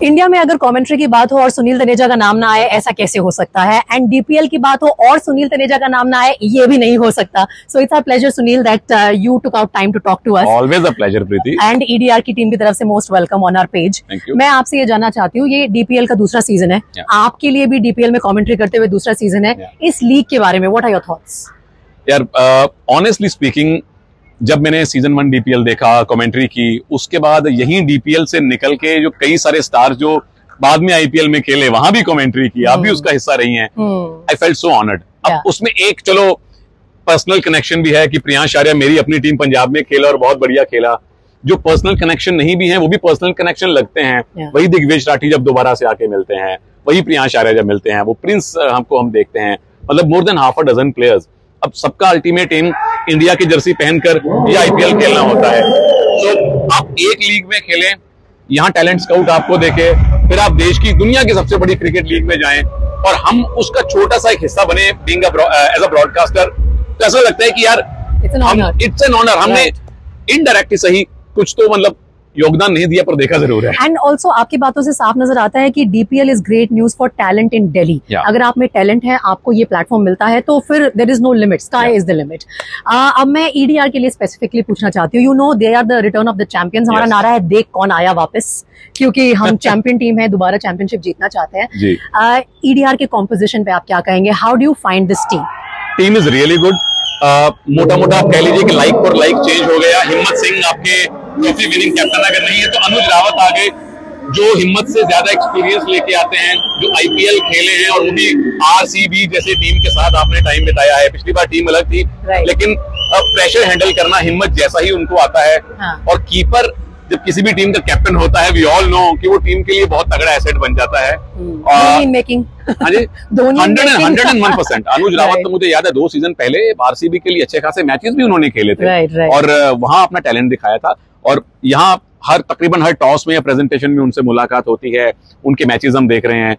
India में अगर commentary की बात हो और सुनील तनेजा का नाम ना आए, ऐसा कैसे हो सकता है? एंड डीपीएल की बात हो और सुनील तनेजा का नाम ना आए, ये भी नहीं हो सकता. So it's our pleasure Sunil that you took out time to talk to us. Always a pleasure Preeti. And EDR की टीम की तरफ से most welcome on our page. मैं आपसे ये जानना चाहती हूँ, ये डीपीएल का दूसरा सीजन है, आपके लिए भी डीपीएल में कमेंट्री करते हुए दूसरा सीजन है. इस लीग के बारे में व्हाट आर योर थॉट्स? यार ऑनेस्टली स्पीकिंग, जब मैंने सीजन 1 डीपीएल देखा, कमेंट्री की, उसके बाद यही डीपीएल से निकल के जो कई सारे स्टार्स जो बाद में आईपीएल में खेले, वहां भी कमेंट्री की, आप भी उसका हिस्सा रही हैं. I felt so honoured. अब उसमें एक चलो पर्सनल कनेक्शन भी है कि प्रियांश आर्या मेरी अपनी टीम पंजाब में खेला और बहुत बढ़िया खेला. जो पर्सनल कनेक्शन नहीं भी है वो भी पर्सनल कनेक्शन लगते हैं. वही दिग्विजय राठी जब दोबारा से आके मिलते हैं, वही प्रियांश आर्या जब मिलते हैं, वो प्रिंस हम देखते हैं. मतलब more than half a dozen players. अब सबका अल्टीमेट एम इंडिया की जर्सी पहनकर ये आईपीएल खेलना होता है. तो आप एक लीग में खेलें, यहाँ टैलेंट स्काउट आपको देखे, फिर आप देश की, दुनिया की सबसे बड़ी क्रिकेट लीग में जाएं और हम उसका छोटा सा एक हिस्सा बने बीइंग एज अ ब्रॉडकास्टर. तो ऐसा लगता है कि यार इट्स एन ऑनर. हमने इनडायरेक्टली सही कुछ तो मतलब योगदान नहीं दिया, पर देखा जरूर है. एंड ऑल्सो आपकी बातों से साफ नजर आता है कि DPL is great news for talent in Delhi. अगर आप में टैलेंट है, आपको ये प्लेटफॉर्म मिलता है, तो फिर there is no limit, sky is the limit. अब मैं ईडीआर के लिए स्पेसिफिकली पूछना चाहती हूँ. You know they are the return of the champions. हमारा नारा है देख कौन आया वापस, क्योंकि हम चैंपियन टीम है, दोबारा चैंपियनशिप जीतना चाहते हैं. ईडीआर के कॉम्पोजिशन पे आप क्या कहेंगे? How do you find this team? Team is really good. मोटा मोटा आप कह लीजिए कि लाइक फॉर लाइक चेंज हो गया. हिम्मत सिंह आपके ट्रॉफी विनिंग कैप्टन अगर नहीं है तो अनुज रावत आ गए, जो हिम्मत से ज्यादा एक्सपीरियंस लेके आते हैं, जो आईपीएल खेले हैं, और वो भी आरसीबी जैसे टीम के साथ आपने टाइम बिताया है. पिछली बार टीम अलग थी, लेकिन प्रेशर हैंडल करना हिम्मत जैसा ही उनको आता है. और कीपर जब किसी भी टीम का कैप्टन होता है, वी ऑल नो कि वो टीम के लिए बहुत तगड़ा एसेट बन जाता है. हाँ जी, 101%. अनुज रावत तो मुझे याद है 2 सीजन पहले आरसीबी के लिए अच्छे खासे मैचेस भी उन्होंने खेले थे. और वहां अपना टैलेंट दिखाया था. और यहाँ तकरीबन हर टॉस में या प्रेजेंटेशन में उनसे मुलाकात होती है, उनके मैचेस हम देख रहे हैं.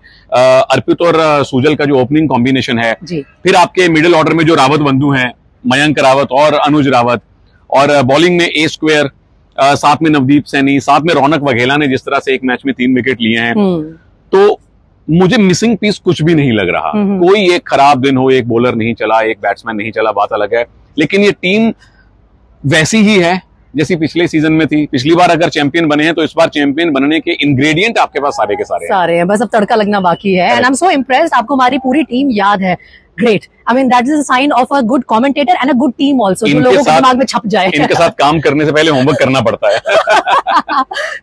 अर्पित और सुजल का जो ओपनिंग कॉम्बिनेशन है, फिर आपके मिडिल ऑर्डर में जो रावत बंधु हैं, मयंक रावत और अनुज रावत, और बॉलिंग में ए स्क्वायर, साथ में नवदीप सैनी, साथ में रौनक वघेला ने जिस तरह से एक मैच में 3 विकेट लिए हैं. तो मुझे मिसिंग पीस कुछ भी नहीं लग रहा. कोई एक खराब दिन हो, एक बॉलर नहीं चला, एक बैट्समैन नहीं चला, बात अलग है, लेकिन ये टीम वैसी ही है जैसी पिछले सीजन में थी. पिछली बार अगर चैंपियन बने हैं तो इस बार चैंपियन बनने के इंग्रेडिएंट आपके पास सारे के सारे हैं. बस अब तड़का लगना बाकी है. And I am so impressed. आपको हमारी पूरी टीम याद है. Great. I mean that is a sign of a good commentator and a good team also, जो लोगों के दिमाग में छप जाए. इनके साथ काम करने से पहले होमवर्क करना पड़ता है.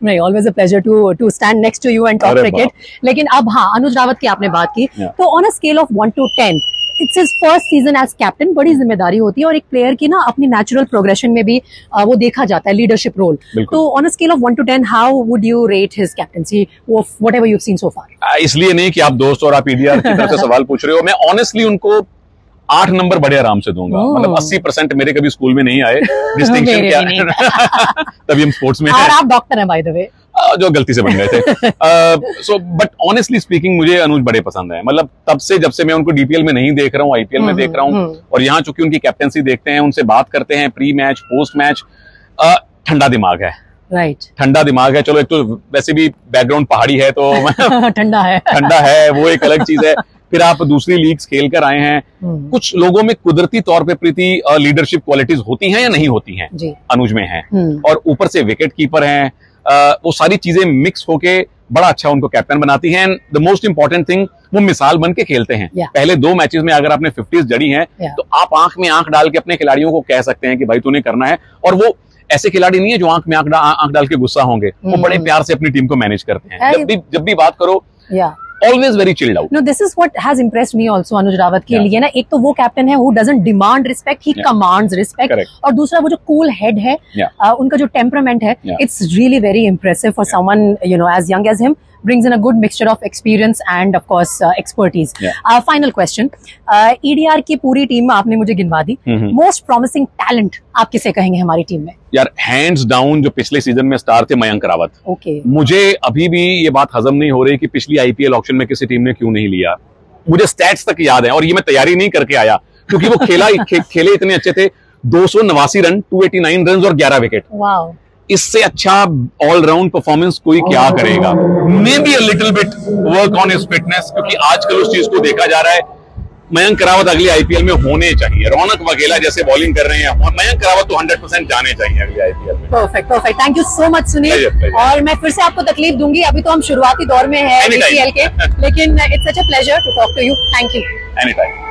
नहीं, always a pleasure to stand next to you and talk cricket. लेकिन अब हाँ, अनुज रावत की आपने बात की, तो on a scale of 1 to 10, it's his first season as captain. बड़ी जिम्मेदारी होती है, और एक प्लेयर की ना अपनी नेचुरल प्रोग्रेशन में भी वो देखा जाता है, लीडरशिप रोल. तो on a scale of 1 to 10, how would you rate his captaincy, whatever you have seen so far? इसलिए नहीं कि आप दोस्त और आप ईडीआर की तरफ से सवाल पूछ रहे हो. मैं ऑनेस्टली उनको 8 नंबर बड़े आराम से दूंगा. मतलब 80% मेरे कभी स्कूल में नहीं आए. डिस्टिंक्शन क्या तभी हम स्पोर्ट्स में हैं. और आप डॉक्टर हैं बाय द वे, जो गलती से बन गए थे. सो बट ऑनेस्टली स्पीकिंग मुझे अनुज बड़े पसंद है. मतलब तब से, जब से मैं उनको डीपीएल में नहीं देख रहा हूँ, आईपीएल में देख रहा हूँ, और यहाँ चूंकि उनकी कैप्टनसी देखते हैं, उनसे बात करते हैं प्री मैच, पोस्ट मैच, ठंडा दिमाग है. ठंडा दिमाग है. चलो, एक तो वैसे भी बैकग्राउंड पहाड़ी है तो ठंडा है, वो एक अलग चीज है. फिर आप दूसरी लीग्स खेल कर आए हैं. कुछ लोगों में कुदरती तौर पे प्रीति लीडरशिप क्वालिटीज होती हैं या नहीं होती हैं, अनुज में है. और ऊपर से विकेट कीपर हैं. वो सारी चीजें मिक्स होके बड़ा अच्छा उनको कैप्टन बनाती हैं. द मोस्ट इंपॉर्टेंट थिंग, वो मिसाल बन के खेलते हैं. पहले 2 मैचेस में अगर आपने 50s जड़ी हैं, तो आप आंख में आंख डाल के अपने खिलाड़ियों को कह सकते हैं कि भाई तूने करना है. और वो ऐसे खिलाड़ी नहीं है जो आंख में आंख डाल के गुस्सा होंगे. वो बड़े प्यार से अपनी टीम को मैनेज करते हैं. जब भी बात करो, always very chilled out. No, this is what has impressed me also अनुज रावत के लिए ना. एक तो वो कैप्टन है who doesn't demand respect, he commands respect. और दूसरा वो जो cool head है, उनका जो temperament है, it's really very impressive for someone, you know, as young as him. Brings in a good mixture of experience and of course expertise. Final question, EDR की पूरी टीम में आपने मुझे गिनवा दी. Most promising talent आप किसे कहेंगे हमारी टीम में? यार हैंड्स डाउन जो पिछले सीजन में स्टार थे, मयंक रावत. मुझे अभी भी ये बात हजम नहीं हो रही कि पिछली आईपीएल ऑक्शन में किसी टीम ने क्यों नहीं लिया. मुझे स्टैट्स तक याद है, और ये मैं तैयारी नहीं करके आया, क्योंकि वो खेले इतने अच्छे थे. 289 रन, 289 रन और 11 विकेट. इससे अच्छा ऑलराउंड परफॉर्मेंस कोई क्या करेगा। May be a little bit work on his fitness, क्योंकि आजकल उस चीज को देखा जा रहा है। मयंक रावत अगली आईपीएल में होने चाहिए। रौनक वघेला जैसे बॉलिंग कर रहे हैं, मयंक रावत तो 100% जाने चाहिए अगली आईपीएल में। Perfect perfect, thank you so much Sunil. और मैं फिर से आपको तकलीफ दूंगी, अभी तो हम शुरुआती दौर में है आईपीएल के, लेकिन it's such a pleasure to talk to you. Thank you. Any time.